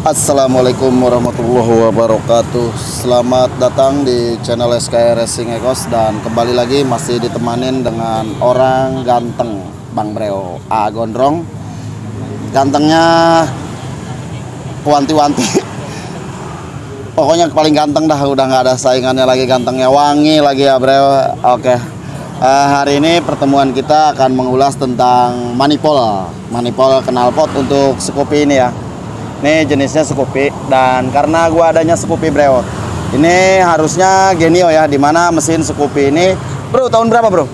Assalamualaikum warahmatullahi wabarakatuh. Selamat datang di channel SKY Racing Ekos. Dan kembali lagi masih ditemanin dengan orang ganteng, Bang Breo A Gondrong. Gantengnya wanti-wanti. Pokoknya paling ganteng dah, udah nggak ada saingannya lagi, gantengnya wangi lagi ya Breo. Oke. Hari ini pertemuan kita akan mengulas tentang manipol knalpot untuk Scoopy ini ya. Ini jenisnya Scoopy, dan karena gua adanya Scoopy Bro, ini harusnya Genio ya, dimana mesin Scoopy ini bro tahun berapa bro?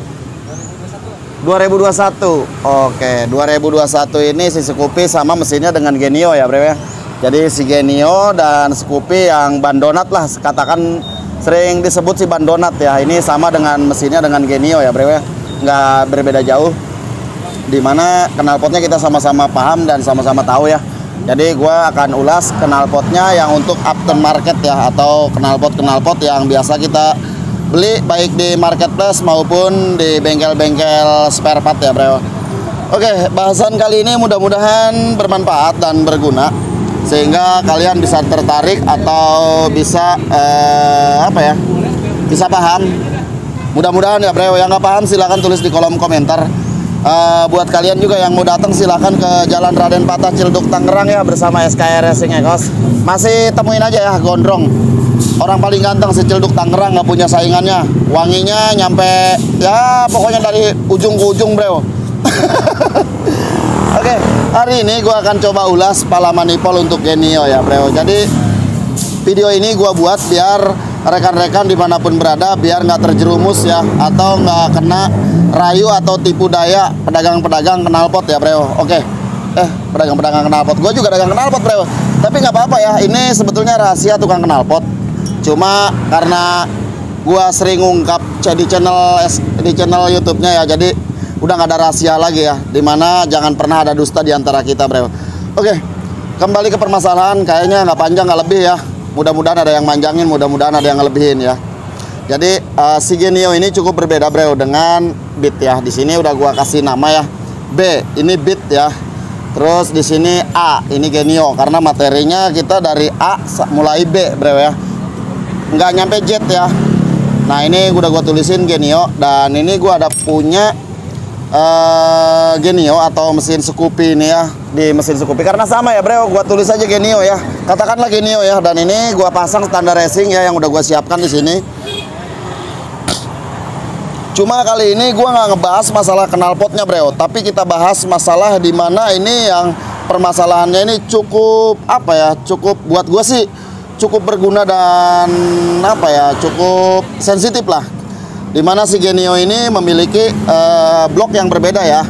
2021. Oke, 2021 ini si Scoopy sama mesinnya dengan Genio ya bro ya. Jadi si Genio dan Scoopy yang ban donat lah, katakan sering disebut si ban donat ya. Ini sama dengan mesinnya dengan Genio ya bro ya, nggak berbeda jauh, dimana knalpotnya kita sama-sama paham dan sama-sama tahu ya. Jadi gue akan ulas knalpotnya yang untuk aftermarket ya, atau knalpot yang biasa kita beli baik di marketplace maupun di bengkel-bengkel spare part ya bro. Oke, bahasan kali ini mudah-mudahan bermanfaat dan berguna, sehingga kalian bisa tertarik atau bisa bisa paham. Mudah-mudahan ya bro. Yang nggak paham silahkan tulis di kolom komentar. Buat kalian juga yang mau datang silahkan ke Jalan Raden Patah, Ciledug, Tangerang ya, bersama SKY Racing Ekos. Masih temuin aja ya Gondrong, orang paling ganteng si Ciledug Tangerang, nggak punya saingannya. Wanginya nyampe ya pokoknya dari ujung ke ujung bro. Oke, hari ini gua akan coba ulas pala manipol untuk Genio ya bro. Jadi video ini gua buat biar rekan-rekan dimanapun berada biar nggak terjerumus ya, atau nggak kena rayu atau tipu daya pedagang-pedagang knalpot ya bro. Oke, pedagang-pedagang knalpot, gue juga dagang knalpot bro, tapi nggak apa-apa ya, ini sebetulnya rahasia tukang knalpot. Cuma karena gue sering ungkap di channel YouTube-nya ya, jadi udah nggak ada rahasia lagi ya, dimana jangan pernah ada dusta di antara kita bro. Oke, kembali ke permasalahan, kayaknya nggak panjang nggak lebih ya, mudah-mudahan ada yang manjangin, mudah-mudahan ada yang ngelebihin ya. Jadi si Genio ini cukup berbeda bro dengan Beat ya. Di sini udah gua kasih nama ya, B ini Beat ya. Terus di sini A ini Genio, karena materinya kita dari A mulai B bro ya, nggak nyampe Z ya. Nah ini udah gua tulisin Genio, dan ini gua ada punya Genio atau mesin Scoopy ini ya, di mesin Scoopy karena sama ya bro, gua tulis aja Genio ya, katakanlah Genio ya. Dan ini gua pasang standar racing ya, yang udah gua siapkan di sini. Cuma kali ini gua nggak ngebahas masalah knalpotnya bro, tapi kita bahas masalah di mana ini yang permasalahannya ini cukup cukup buat gua sih cukup berguna dan cukup sensitif lah. Dimana si Genio ini memiliki blok yang berbeda ya,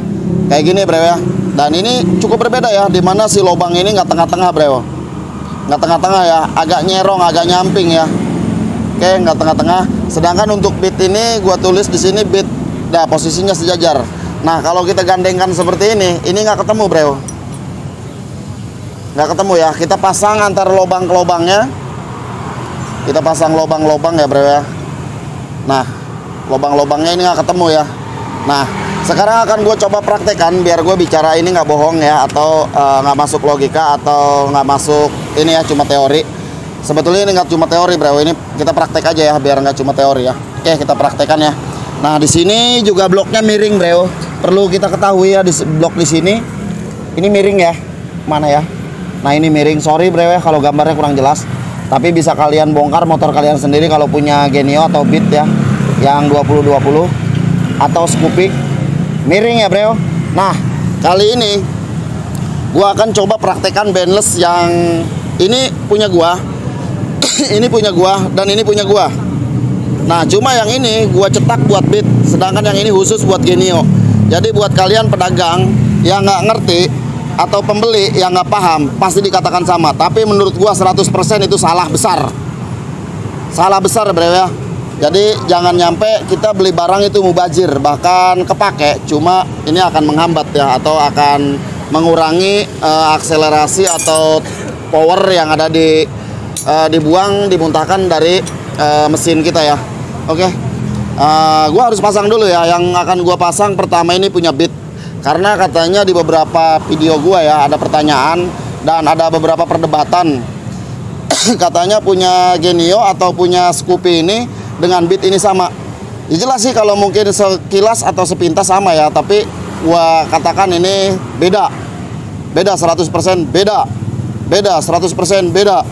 kayak gini bro ya. Dan ini cukup berbeda ya, dimana si lubang ini nggak tengah-tengah bro, nggak tengah-tengah ya, agak nyerong, agak nyamping ya. Oke, nggak tengah-tengah. Sedangkan untuk Beat ini gua tulis di sini Beat, nah posisinya sejajar. Nah kalau kita gandengkan seperti ini nggak ketemu bro, nggak ketemu ya. Kita pasang antar lubang ke lubangnya, kita pasang lubang-lubang ya bro ya. Nah lubang-lubangnya ini nggak ketemu ya. Nah sekarang akan gue coba praktekkan biar gue bicara ini nggak bohong ya, atau nggak masuk logika, atau nggak masuk ini ya, cuma teori. Sebetulnya ini nggak cuma teori bro, ini kita praktek aja ya biar nggak cuma teori ya. Oke, kita praktekkan ya. Nah di sini juga bloknya miring bro, perlu kita ketahui ya, di blok di sini ini miring ya. Mana ya? Nah ini miring, sorry bro ya kalau gambarnya kurang jelas, tapi bisa kalian bongkar motor kalian sendiri kalau punya Genio atau Beat ya, yang 2020 atau Scoopy. Miring ya bro. Nah kali ini gua akan coba praktekkan bandless yang ini punya gua. Ini punya gua dan ini punya gua. Nah cuma yang ini gua cetak buat Beat, sedangkan yang ini khusus buat Genio. Jadi buat kalian pedagang yang nggak ngerti atau pembeli yang nggak paham pasti dikatakan sama, tapi menurut gua 100% itu salah besar. Salah besar bro ya. Jadi jangan nyampe kita beli barang itu mubazir, bahkan kepake, cuma ini akan menghambat ya, atau akan mengurangi akselerasi atau power yang ada dimuntahkan dari mesin kita ya. Oke, gua harus pasang dulu ya. Yang akan gua pasang pertama ini punya Beat, karena katanya di beberapa video gua ya ada pertanyaan Dan ada beberapa perdebatan katanya punya Genio atau punya Scoopy ini dengan Beat ini sama. Ya jelas sih kalau mungkin sekilas atau sepintas sama ya, tapi gua katakan ini beda. Beda 100%, beda. Beda 100%, beda.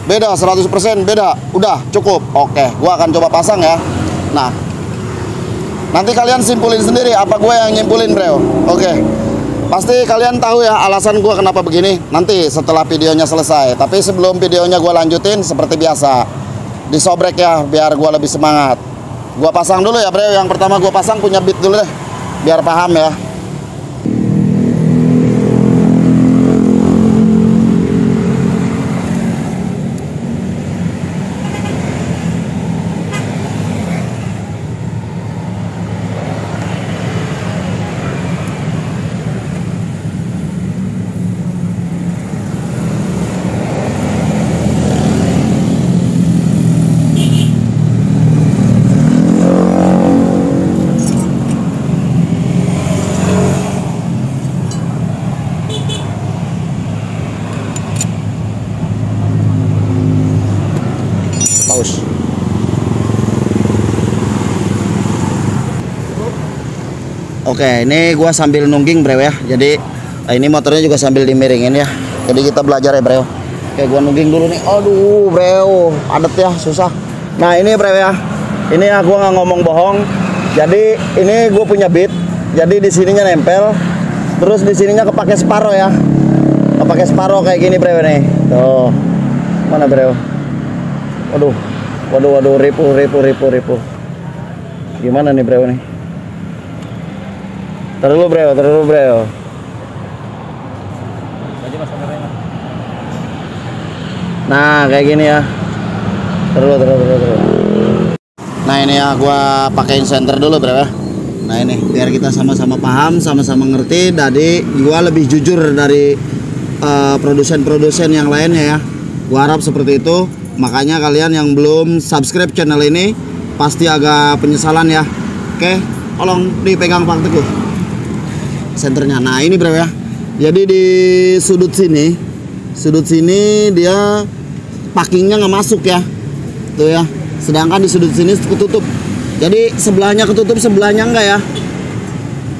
Beda 100%, beda. Udah, cukup. Oke, gua akan coba pasang ya. Nah, nanti kalian simpulin sendiri apa gue yang nyimpulin, bro. Oke. Pasti kalian tahu ya alasan gue kenapa begini nanti setelah videonya selesai. Tapi sebelum videonya gue lanjutin seperti biasa, disobrek ya biar gue lebih semangat. Gue pasang dulu ya, bro. Yang pertama gue pasang punya Beat dulu deh, biar paham ya. Oke, ini gua sambil nungging, bro ya. Jadi ini motornya juga sambil dimiringin ya. Jadi kita belajar ya, bro. Oke, gua nungging dulu nih. Aduh, bro, padet ya, susah. Nah, ini bro ya. Ini ya gua nggak ngomong bohong. Jadi ini gua punya Beat. Jadi di sininya nempel. Terus di sininya kepake separo ya. Kepake separo kayak gini, bro nih. Tuh. Mana, bro? Waduh. Waduh, ripu. Gimana nih, bro nih? Taruh dulu, bro. Nah, kayak gini ya. Taruh. Nah, ini ya gua pakein senter dulu, bro ya. Nah, ini biar kita sama-sama paham, sama-sama ngerti. Jadi gua lebih jujur dari produsen-produsen yang lainnya ya. Gua harap seperti itu. Makanya kalian yang belum subscribe channel ini pasti agak penyesalan ya. Oke, tolong dipegang Pak Teguh senternya. Nah, ini bro ya. Jadi di sudut sini dia packingnya nggak masuk ya. Tuh ya. Sedangkan di sudut sini ketutup. Jadi sebelahnya ketutup, sebelahnya enggak ya.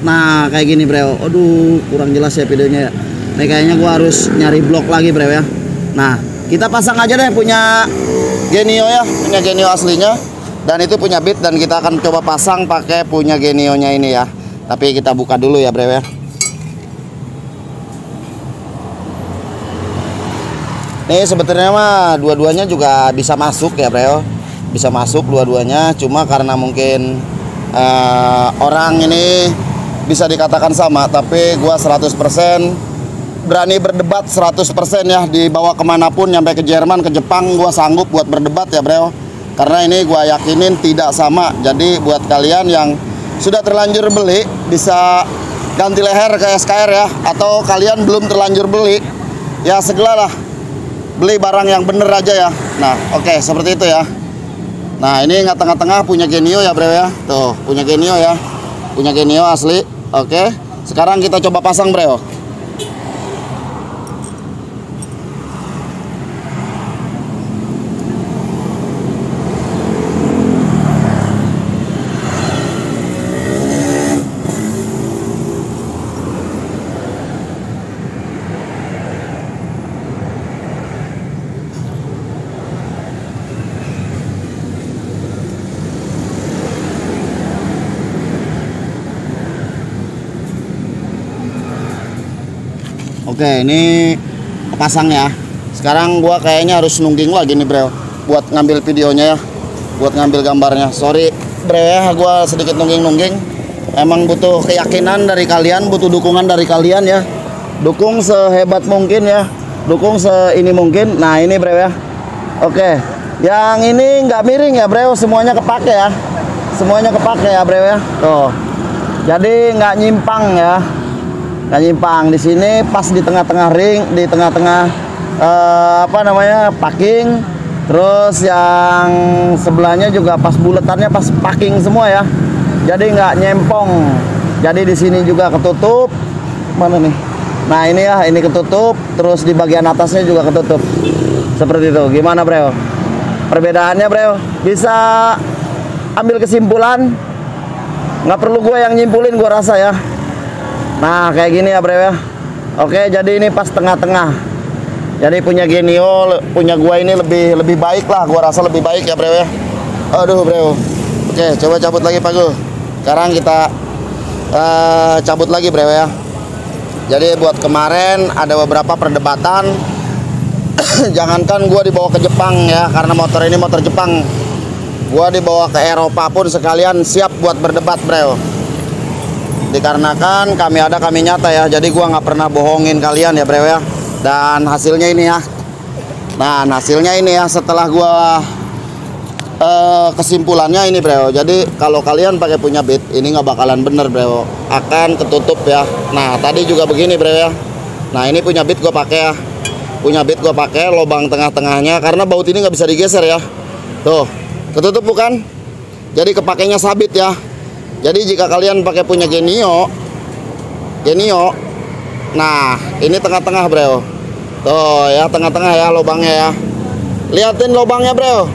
Nah, kayak gini bro. Aduh, kurang jelas ya videonya ya. Nih kayaknya gua harus nyari blok lagi bro ya. Nah, kita pasang aja deh punya Genio ya, punya Genio aslinya. Dan itu punya Beat, dan kita akan coba pasang pakai punya Genio-nya ini ya. Tapi kita buka dulu ya, bro ya. Nih sebetulnya mah dua-duanya juga bisa masuk ya, bro. Bisa masuk dua-duanya, cuma karena mungkin orang ini bisa dikatakan sama, tapi gua 100% berani berdebat 100% ya, dibawa kemanapun, nyampe ke Jerman, ke Jepang, gua sanggup buat berdebat ya, bro. Karena ini gua yakinin tidak sama. Jadi buat kalian yang sudah terlanjur beli bisa ganti leher ke SKR ya, atau kalian belum terlanjur beli ya segeralah beli barang yang bener aja ya. Nah, oke, seperti itu ya. Nah, ini tengah-tengah punya Genio ya, bro ya. Tuh, punya Genio ya. Punya Genio asli. Oke. Sekarang kita coba pasang, bro. Oke, ini pasang ya. Sekarang gua kayaknya harus nungging lagi nih, bro, buat ngambil videonya ya, buat ngambil gambarnya. Sorry, bro ya, gua sedikit nungging. Emang butuh keyakinan dari kalian, butuh dukungan dari kalian ya. Dukung sehebat mungkin ya, dukung seini mungkin. Nah, ini bro ya. Oke, yang ini nggak miring ya, bro, semuanya kepake ya. Semuanya kepake ya, bro ya. Tuh. Jadi nggak nyimpang ya. Nggak nyimpang. Di sini pas di tengah-tengah ring, di tengah-tengah packing. Terus yang sebelahnya juga pas buletannya pas packing semua ya. Jadi nggak nyempong. Jadi di sini juga ketutup. Mana nih? Nah ini ya, ini ketutup, terus di bagian atasnya juga ketutup. Seperti itu. Gimana bro? Perbedaannya bro, bisa ambil kesimpulan. Nggak perlu gue yang nyimpulin, gue rasa ya. Nah kayak gini ya bro ya. Oke, jadi ini pas tengah-tengah. Jadi punya Genio, punya gue ini lebih baik lah. Gue rasa lebih baik ya bro ya. Aduh bro. Oke, coba cabut lagi Pak Gu. Sekarang kita cabut lagi bro ya. Jadi buat kemarin ada beberapa perdebatan. Jangankan gua dibawa ke Jepang ya, karena motor ini motor Jepang. Gua dibawa ke Eropa pun sekalian siap buat berdebat bro. Dikarenakan kami ada kami nyata ya. Jadi gua nggak pernah bohongin kalian ya bro ya. Dan hasilnya ini ya. Nah hasilnya ini ya, setelah gua kesimpulannya ini bro. Jadi kalau kalian pakai punya Beat ini nggak bakalan bener bro, akan ketutup ya. Nah tadi juga begini bro ya. Nah ini punya Beat gue pakai ya, punya Beat gue pakai lubang tengah-tengahnya karena baut ini nggak bisa digeser ya. Tuh ketutup bukan? Jadi kepakainya sabit ya. Jadi jika kalian pakai punya Genio, nah ini tengah-tengah bro. Tuh ya, tengah-tengah ya lubangnya ya. Liatin lubangnya bro.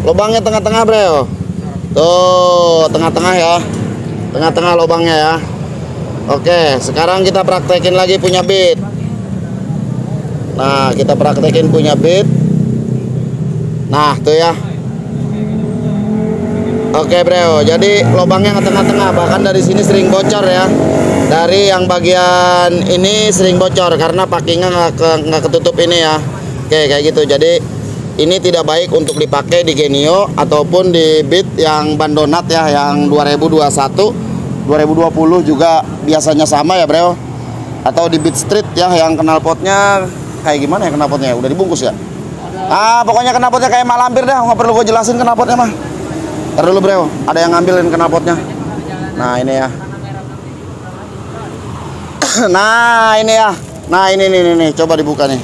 Lubangnya tengah-tengah bro. Tuh tengah-tengah ya. Tengah-tengah lubangnya ya. Oke, sekarang kita praktekin lagi punya Beat. Nah kita praktekin punya Beat. Nah tuh ya. Oke bro, jadi lubangnya ke tengah-tengah. Bahkan dari sini sering bocor ya. Dari yang bagian ini sering bocor karena packingnya nggak ketutup ini ya. Oke kayak gitu. Jadi ini tidak baik untuk dipakai di Genio ataupun di Beat yang ban donat ya, yang 2021, 2020 juga biasanya sama ya bro. Atau di Beat Street ya, yang knalpotnya kayak gimana ya knalpotnya? Udah dibungkus ya? Pokoknya knalpotnya kayak malampir dah, nggak perlu gue jelasin knalpotnya mah. Ntar dulu bro, ada yang ngambilin knalpotnya. Nah ini ya. Nah ini ya. Nah ini nih, coba dibuka nih.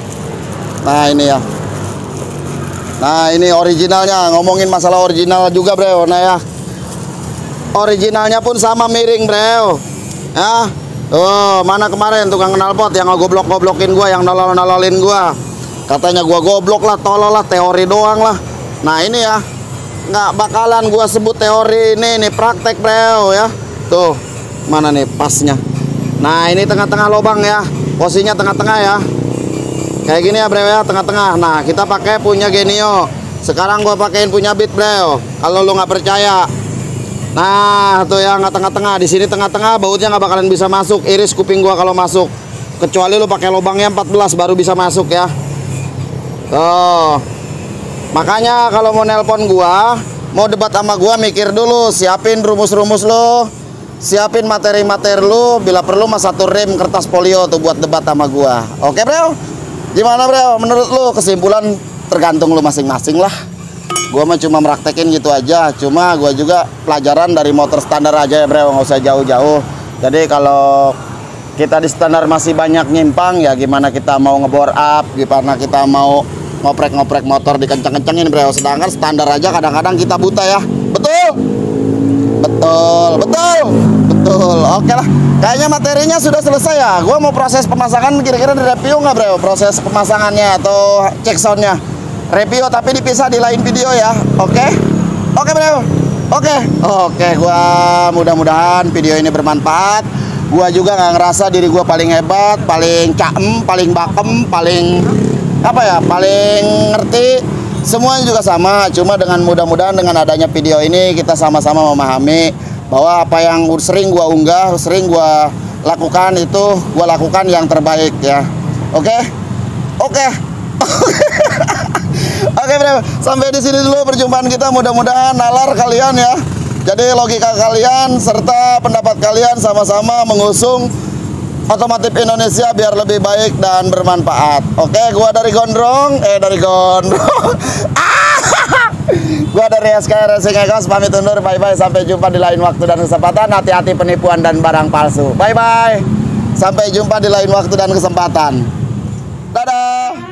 Nah ini ya. Nah ini originalnya, ngomongin masalah original juga bro. Nah ya, originalnya pun sama miring bro ya. Oh mana kemarin tukang knalpot yang ngegoblok-goblokin gua, yang nolol-nololin gua, katanya gua goblok lah, tolol lah, teori doang lah. Nah ini ya, nggak bakalan gua sebut teori ini praktek bro ya. Tuh mana nih pasnya. Nah ini tengah-tengah lubang ya, posisinya tengah-tengah ya. Kayak gini ya bro ya, tengah-tengah. Nah kita pakai punya Genio. Sekarang gua pakein punya Beat bro. Kalau lu nggak percaya, nah tuh ya, nggak tengah-tengah. Di sini tengah-tengah, bautnya nggak bakalan bisa masuk. Iris kuping gua kalau masuk. Kecuali lu pakai lubangnya 14 baru bisa masuk ya. Tuh. Makanya kalau mau nelpon gua, mau debat sama gua, mikir dulu, siapin rumus-rumus lu, siapin materi-materi lu. Bila perlu mas satu rem kertas folio tuh buat debat sama gua. Oke bro? Gimana bro, menurut lu? Kesimpulan tergantung lu masing-masing lah. Gua mah cuma meraktekin gitu aja. Cuma gua juga pelajaran dari motor standar aja ya bro, nggak usah jauh-jauh. Jadi kalau kita di standar masih banyak nyimpang, ya gimana kita mau ngebore up, gimana kita mau ngoprek-ngoprek motor dikenceng-kencengin bro. Sedangkan standar aja kadang-kadang kita buta ya. Betul? Betul. Oke lah. Kayaknya materinya sudah selesai ya. Gua mau proses pemasangan kira-kira di review nggak bro? Proses pemasangannya atau cek soundnya. Review tapi dipisah di lain video ya. Oke bro. Oke. Gua mudah-mudahan video ini bermanfaat. Gua juga nggak ngerasa diri gua paling hebat, paling caem, paling bakem, paling apa ya, paling ngerti. Semuanya juga sama. Cuma dengan mudah-mudahan dengan adanya video ini kita sama-sama memahami bahwa apa yang sering gua unggah, sering gua lakukan itu gua lakukan yang terbaik ya. Oke bro, sampai di sini dulu perjumpaan kita. Mudah-mudahan nalar kalian ya. Jadi logika kalian serta pendapat kalian sama-sama mengusung otomotif Indonesia biar lebih baik dan bermanfaat. Oke, gua dari Gondrong. Gua dari SK Racing Egos pamit undur. Bye-bye, sampai jumpa di lain waktu dan kesempatan. Hati-hati penipuan dan barang palsu. Bye-bye. Sampai jumpa di lain waktu dan kesempatan. Dadah.